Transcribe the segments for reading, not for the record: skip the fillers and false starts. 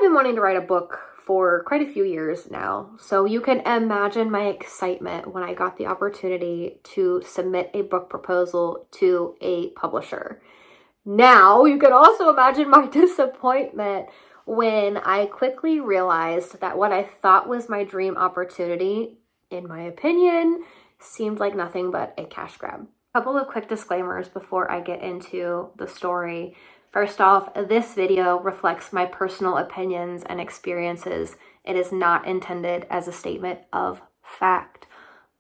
been wanting to write a book for quite a few years now, so you can imagine my excitement when I got the opportunity to submit a book proposal to a publisher. Now, you can also imagine my disappointment when I quickly realized that what I thought was my dream opportunity, in my opinion, seemed like nothing but a cash grab. A couple of quick disclaimers before I get into the story. First off, this video reflects my personal opinions and experiences. It is not intended as a statement of fact.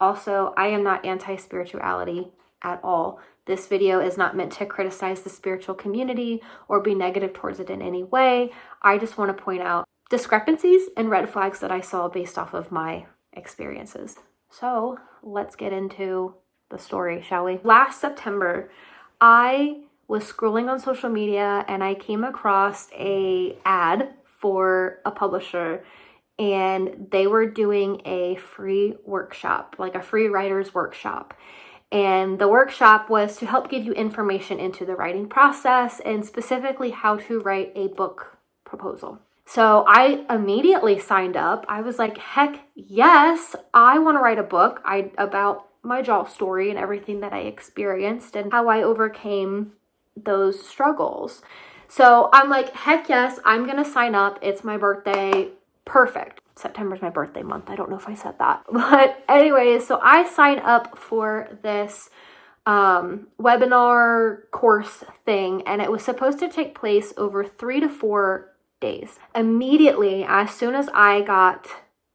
Also, I am not anti-spirituality at all. This video is not meant to criticize the spiritual community or be negative towards it in any way. I just want to point out discrepancies and red flags that I saw based off of my experiences. So let's get into the story, shall we? Last September, I was scrolling on social media and I came across a ad for a publisher, and they were doing a free workshop, like a free writer's workshop. And the workshop was to help give you information into the writing process and specifically how to write a book proposal. So I immediately signed up. I was like, heck yes, I want to write a book about my job story and everything that I experienced and how I overcame those struggles. So I'm like, heck yes, I'm going to sign up. It's my birthday. Perfect. September's my birthday month. I don't know if I said that. But anyways, so I signed up for this webinar course thing, and it was supposed to take place over 3 to 4 days. Immediately, as soon as I got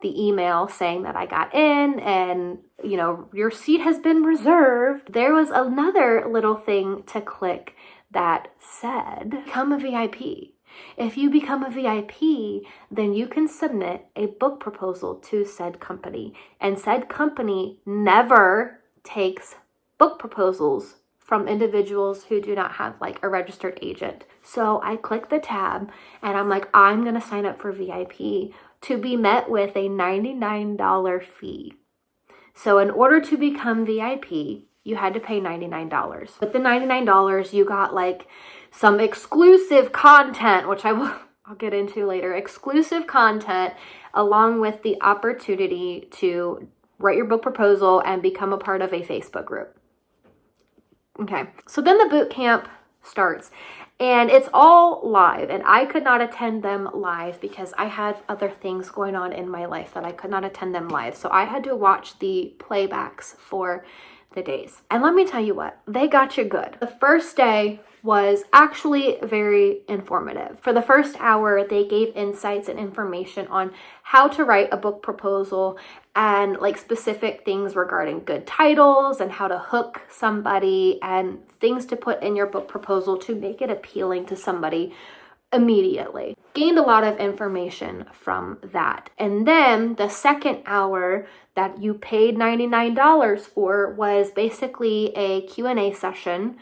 the email saying that I got in and, you know, your seat has been reserved, there was another little thing to click that said, become a VIP. If you become a VIP, then you can submit a book proposal to said company. And said company never takes book proposals from individuals who do not have like a registered agent. So I click the tab and I'm like, I'm going to sign up for VIP, to be met with a $99 fee. So in order to become VIP, you had to pay $99. With the $99, you got like some exclusive content, which I'll get into later. Exclusive content, along with the opportunity to write your book proposal and become a part of a Facebook group. Okay, so then the boot camp starts, and it's all live, and I could not attend them live because I had other things going on in my life that I could not attend them live. So I had to watch the playbacks for the days. And let me tell you what, they got you good. The first day was actually very informative. For the first hour, they gave insights and information on how to write a book proposal and like specific things regarding good titles and how to hook somebody and things to put in your book proposal to make it appealing to somebody immediately. Gained a lot of information from that. And then the second hour that you paid $99 for was basically a Q&A session.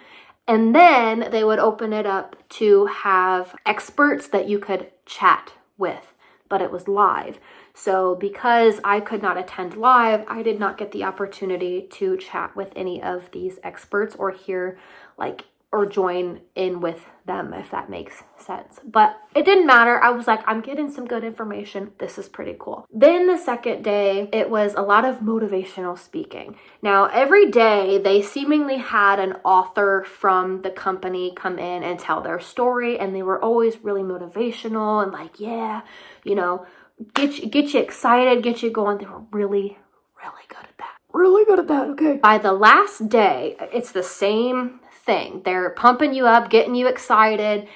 And then they would open it up to have experts that you could chat with, but it was live. So because I could not attend live, I did not get the opportunity to chat with any of these experts or hear or join in with them, if that makes sense. But it didn't matter. I was like, I'm getting some good information. This is pretty cool. Then the second day, it was a lot of motivational speaking. Now, every day they seemingly had an author from the company come in and tell their story, and they were always really motivational and like, yeah, you know, get you excited, get you going. They were really, really good at that. Really good at that, okay. By the last day, it's the same thing. They're pumping you up, getting you excited.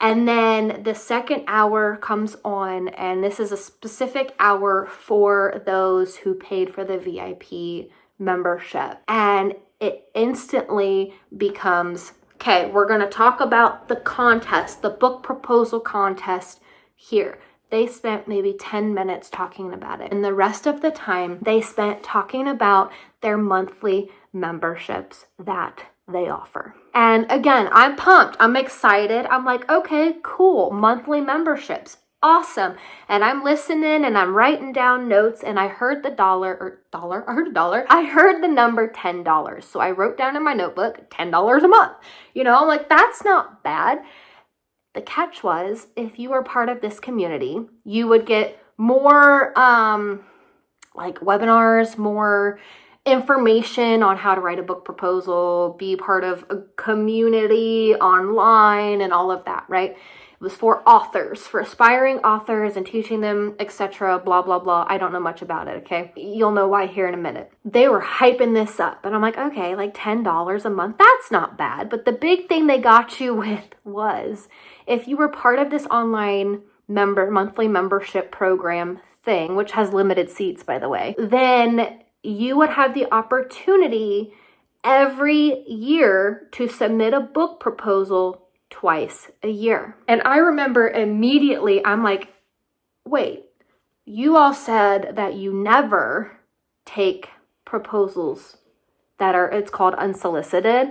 And then the second hour comes on, and this is a specific hour for those who paid for the VIP membership. And it instantly becomes, okay, we're going to talk about the contest, the book proposal contest here. They spent maybe 10 minutes talking about it. And the rest of the time, they spent talking about their monthly memberships that they offer. And again, I'm pumped. I'm excited. I'm like, okay, cool. Monthly memberships. Awesome. And I'm listening and I'm writing down notes, and I heard the I heard the number $10. So I wrote down in my notebook, $10 a month. You know, I'm like, that's not bad. The catch was, if you were part of this community, you would get more like webinars, more information on how to write a book proposal, be part of a community online and all of that, right? It was for authors, for aspiring authors and teaching them, etc., blah, blah, blah. I don't know much about it, okay? You'll know why here in a minute. They were hyping this up, and I'm like, okay, like $10 a month, that's not bad. But the big thing they got you with was, if you were part of this online monthly membership program thing, which has limited seats, by the way, then you would have the opportunity every year to submit a book proposal twice a year. And I remember immediately, I'm like, wait, you all said that you never take proposals that are, it's called unsolicited,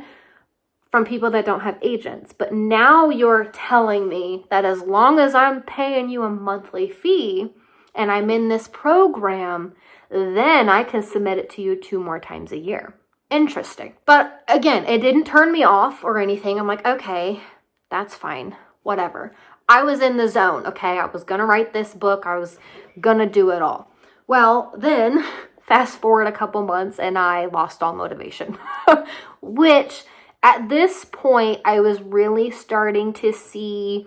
from people that don't have agents. But now you're telling me that as long as I'm paying you a monthly fee and I'm in this program, then I can submit it to you 2 more times a year. Interesting. But again, it didn't turn me off or anything. I'm like, okay, that's fine, whatever. I was in the zone, okay? I was gonna write this book. I was gonna do it all. Well, then fast forward a couple months and I lost all motivation, which at this point, I was really starting to see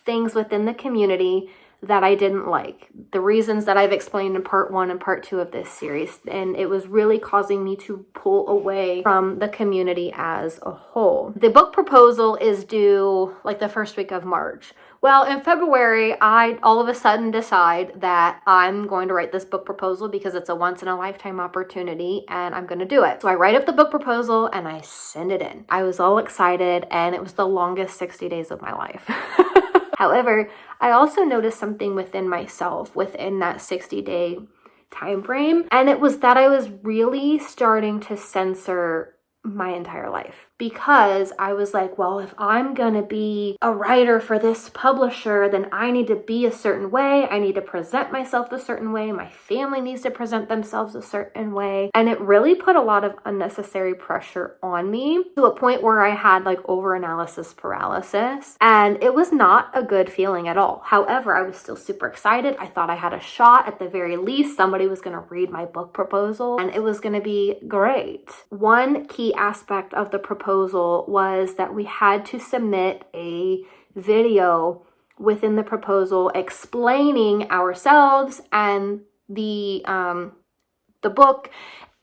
things within the community that I didn't like. The reasons that I've explained in part 1 and part 2 of this series. And it was really causing me to pull away from the community as a whole. The book proposal is due like the first week of March. Well, in February, I all of a sudden decide that I'm going to write this book proposal because it's a once in a lifetime opportunity and I'm going to do it. So I write up the book proposal and I send it in. I was all excited and it was the longest 60 days of my life. However, I also noticed something within myself within that 60-day time frame, and it was that I was really starting to censor my entire life, because I was like, well, if I'm gonna be a writer for this publisher, then I need to be a certain way. I need to present myself a certain way. My family needs to present themselves a certain way. And it really put a lot of unnecessary pressure on me to a point where I had like overanalysis paralysis, and it was not a good feeling at all. However, I was still super excited. I thought I had a shot. At the very least, somebody was gonna read my book proposal and it was gonna be great. One key aspect of the proposal was that we had to submit a video within the proposal explaining ourselves and the book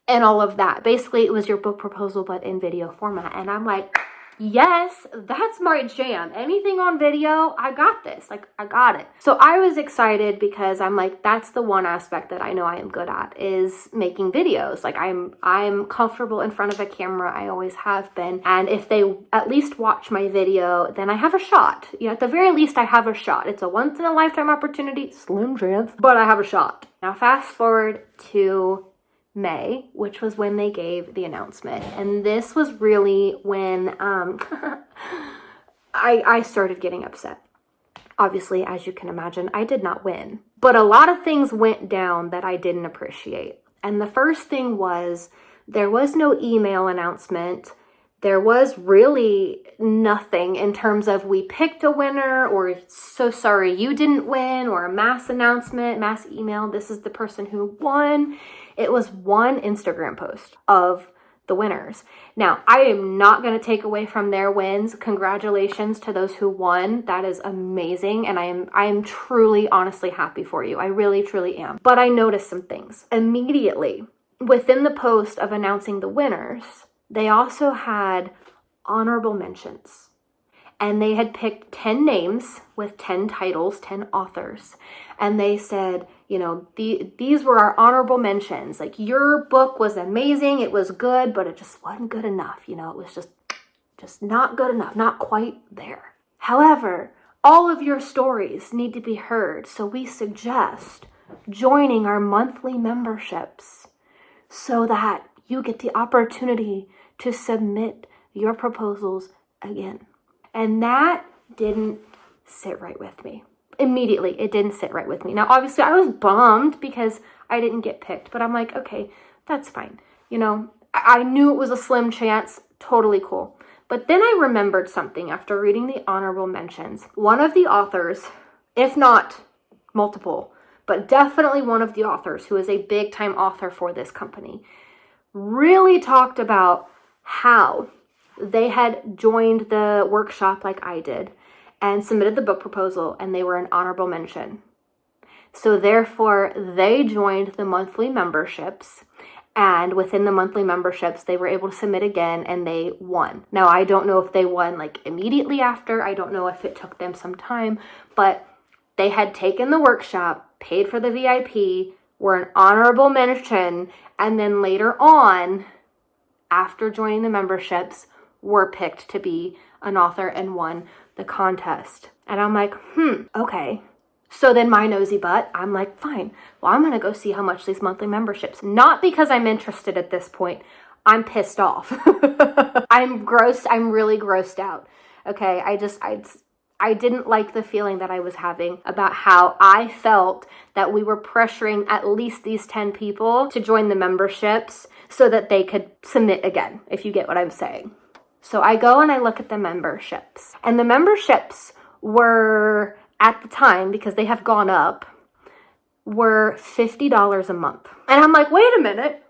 and all of that. Basically, it was your book proposal but in video format. And I'm like, yes, that's my jam. Anything on video, I got this. Like, I got it. So I was excited because I'm like, that's the one aspect that I know I am good at, is making videos. Like, I'm comfortable in front of a camera. I always have been. And if they at least watch my video, then I have a shot. You know, at the very least, I have a shot. It's a once in a lifetime opportunity, slim chance, but I have a shot. Now, fast forward to May, which was when they gave the announcement. And this was really when I started getting upset. Obviously, as you can imagine, I did not win. But a lot of things went down that I didn't appreciate. And the first thing was, there was no email announcement. There was really nothing in terms of we picked a winner, or so sorry you didn't win, or a mass announcement, mass email, this is the person who won. It was one Instagram post of the winners. Now, I am not going to take away from their wins. Congratulations to those who won. That is amazing. And I am truly, honestly happy for you. I really, truly am. But I noticed some things immediately within the post of announcing the winners. They also had honorable mentions. And they had picked 10 names with 10 titles, 10 authors. And they said, you know, these were our honorable mentions. Like, your book was amazing. It was good, but it just wasn't good enough. You know, it was just not good enough, not quite there. However, all of your stories need to be heard. So we suggest joining our monthly memberships so that you get the opportunity to submit your proposals again. And that didn't sit right with me. Immediately, it didn't sit right with me. Now, obviously, I was bummed because I didn't get picked, but I'm like, okay, that's fine. You know, I knew it was a slim chance, totally cool. But then I remembered something after reading the honorable mentions. One of the authors, if not multiple, but definitely one of the authors who is a big time author for this company, really talked about how they had joined the workshop like I did and submitted the book proposal, and they were an honorable mention. So therefore, they joined the monthly memberships, and within the monthly memberships, they were able to submit again, and they won. Now, I don't know if they won like immediately after. I don't know if it took them some time, but they had taken the workshop, paid for the VIP, were an honorable mention, and then later on, after joining the memberships, were picked to be an author and won the contest. And I'm like, okay. So then my nosy butt, I'm like, fine. Well, I'm going to go see how much these monthly memberships. Not because I'm interested at this point. I'm pissed off. I'm grossed. I'm really grossed out. Okay. I didn't like the feeling that I was having about how I felt that we were pressuring at least these 10 people to join the memberships so that they could submit again, if you get what I'm saying. So I go and I look at the memberships, and the memberships were, at the time, because they have gone up, were $50 a month. And I'm like, wait a minute.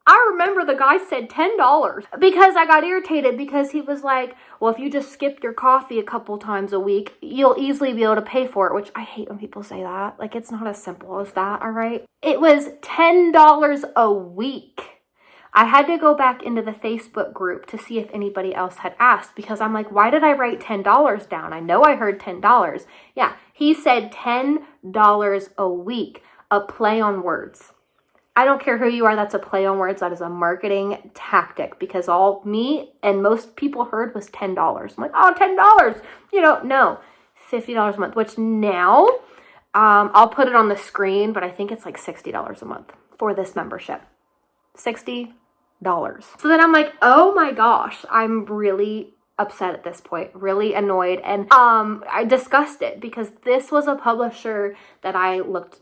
I remember the guy said $10 because I got irritated because he was like, well, if you just skip your coffee a couple times a week, you'll easily be able to pay for it, which I hate when people say that. Like, it's not as simple as that, all right? It was $10 a week. I had to go back into the Facebook group to see if anybody else had asked, because I'm like, why did I write $10 down? I know I heard $10. Yeah, he said $10 a week, a play on words. I don't care who you are, that's a play on words. That is a marketing tactic, because all me and most people heard was $10. I'm like, oh, $10. No, $50 a month, which now I'll put it on the screen, but I think it's like $60 a month for this membership. $60. So then I'm like, oh my gosh, I'm really upset at this point, really annoyed, and I disgusted, because this was a publisher that I looked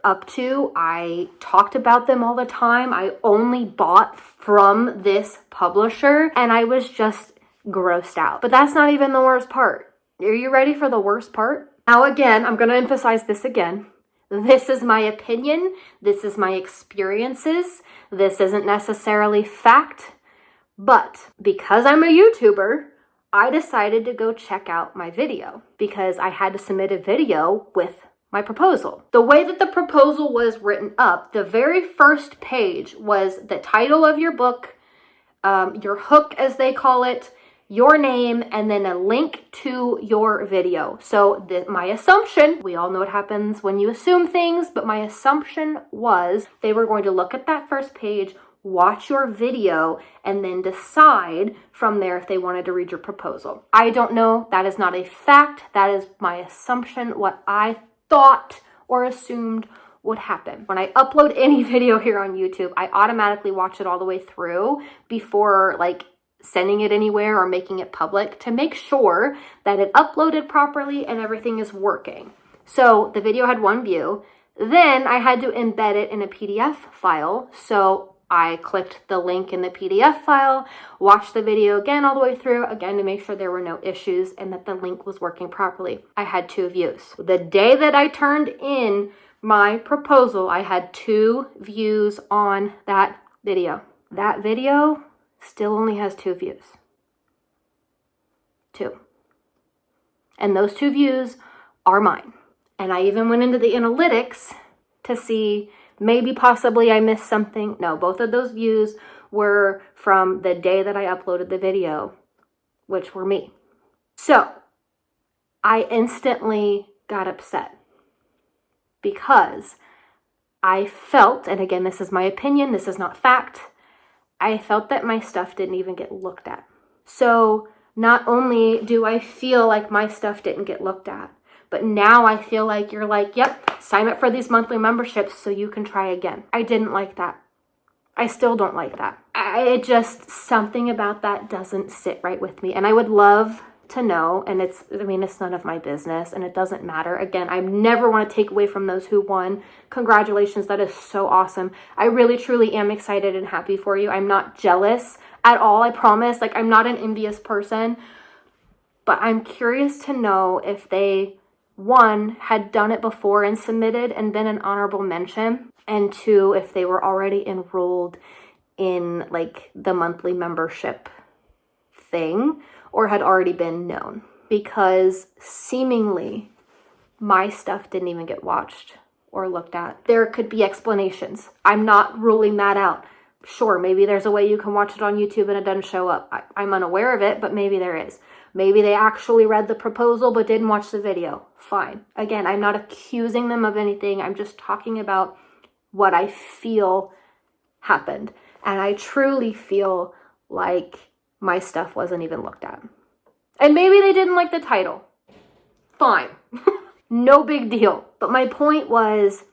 up to. I talked about them all the time. I only bought from this publisher, and I was just grossed out. But that's not even the worst part. Are you ready for the worst part? Now again, I'm going to emphasize this again. This is my opinion. This is my experiences. This isn't necessarily fact, but because I'm a YouTuber, I decided to go check out my video because I had to submit a video with my proposal. The way that the proposal was written up, the very first page was the title of your book, your hook as they call it, your name, and then a link to your video. So my assumption, we all know what happens when you assume things, but my assumption was they were going to look at that first page, watch your video, and then decide from there if they wanted to read your proposal. I don't know. That is not a fact. That is my assumption, what I thought or assumed would happen. When I upload any video here on YouTube, I automatically watch it all the way through before sending it anywhere or making it public to make sure that it uploaded properly and everything is working. So the video had one view. Then I had to embed it in a PDF file. So I clicked the link in the PDF file, watched the video again all the way through, again to make sure there were no issues and that the link was working properly. I had 2 views. The day that I turned in my proposal, I had 2 views on that video. That video still only has 2 views. 2. And those 2 views are mine. And I even went into the analytics to see maybe possibly I missed something. No, both of those views were from the day that I uploaded the video, which were me. So I instantly got upset because I felt, and again, this is my opinion, this is not fact, I felt that my stuff didn't even get looked at. So not only do I feel like my stuff didn't get looked at, but now I feel like you're like, yep, sign up for these monthly memberships so you can try again. I didn't like that. I still don't like that. It just, something about that doesn't sit right with me. And I would love to know, and it's none of my business, and it doesn't matter. Again, I never want to take away from those who won. Congratulations, that is so awesome. I really truly am excited and happy for you. I'm not jealous at all, I promise. Like, I'm not an envious person, but I'm curious to know if they, one, had done it before and submitted and been an honorable mention, and two, if they were already enrolled in like the monthly membership thing, or had already been known, because seemingly my stuff didn't even get watched or looked at. There could be explanations. I'm not ruling that out. Sure, maybe there's a way you can watch it on YouTube and it doesn't show up. I'm unaware of it, but maybe there is. Maybe they actually read the proposal but didn't watch the video. Fine. Again, I'm not accusing them of anything. I'm just talking about what I feel happened. And I truly feel like my stuff wasn't even looked at. And maybe they didn't like the title. Fine. No big deal. But my point was,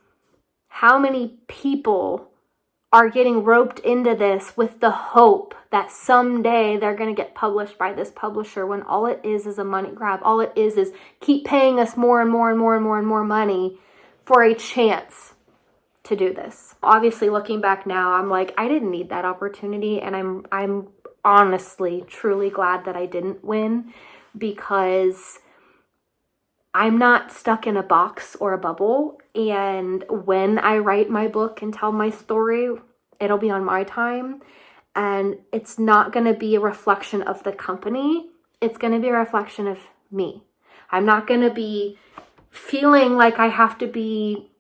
how many people are getting roped into this with the hope that someday they're going to get published by this publisher, when all it is a money grab. All it is keep paying us more and more and more and more and more money for a chance to do this. Obviously, looking back now, I'm like, I didn't need that opportunity, and I'm honestly, truly glad that I didn't win, because I'm not stuck in a box or a bubble. And when I write my book and tell my story, it'll be on my time, and it's not going to be a reflection of the company. It's going to be a reflection of me. I'm not going to be feeling like I have to be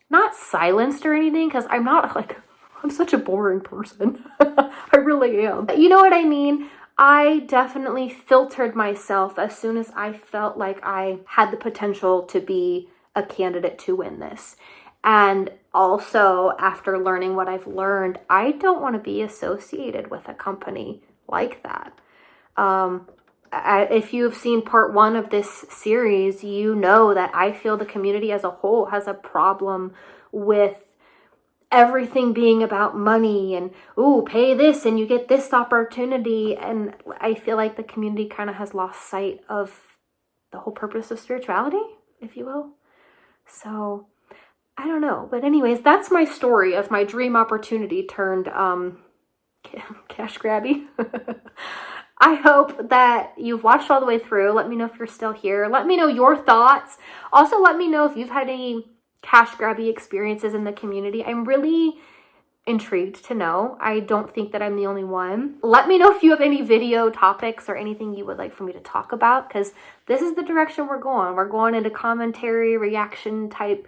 not silenced or anything, because I'm not, like, I'm such a boring person. I really am. You know what I mean? I definitely filtered myself as soon as I felt like I had the potential to be a candidate to win this. And also, after learning what I've learned, I don't want to be associated with a company like that. If you've seen part 1 of this series, you know that I feel the community as a whole has a problem with everything being about money and, ooh, pay this and you get this opportunity. And I feel like the community kind of has lost sight of the whole purpose of spirituality, if you will. So I don't know. But anyways, that's my story of my dream opportunity turned cash grabby. I hope that you've watched all the way through. Let me know if you're still here. Let me know your thoughts. Also, let me know if you've had any cash grabby experiences in the community. I'm really intrigued to know. I don't think that I'm the only one. Let me know if you have any video topics or anything you would like for me to talk about, because this is the direction we're going. We're going into commentary, reaction type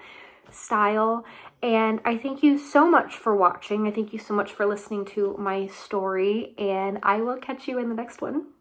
style. And I thank you so much for watching. I thank you so much for listening to my story, and I will catch you in the next one.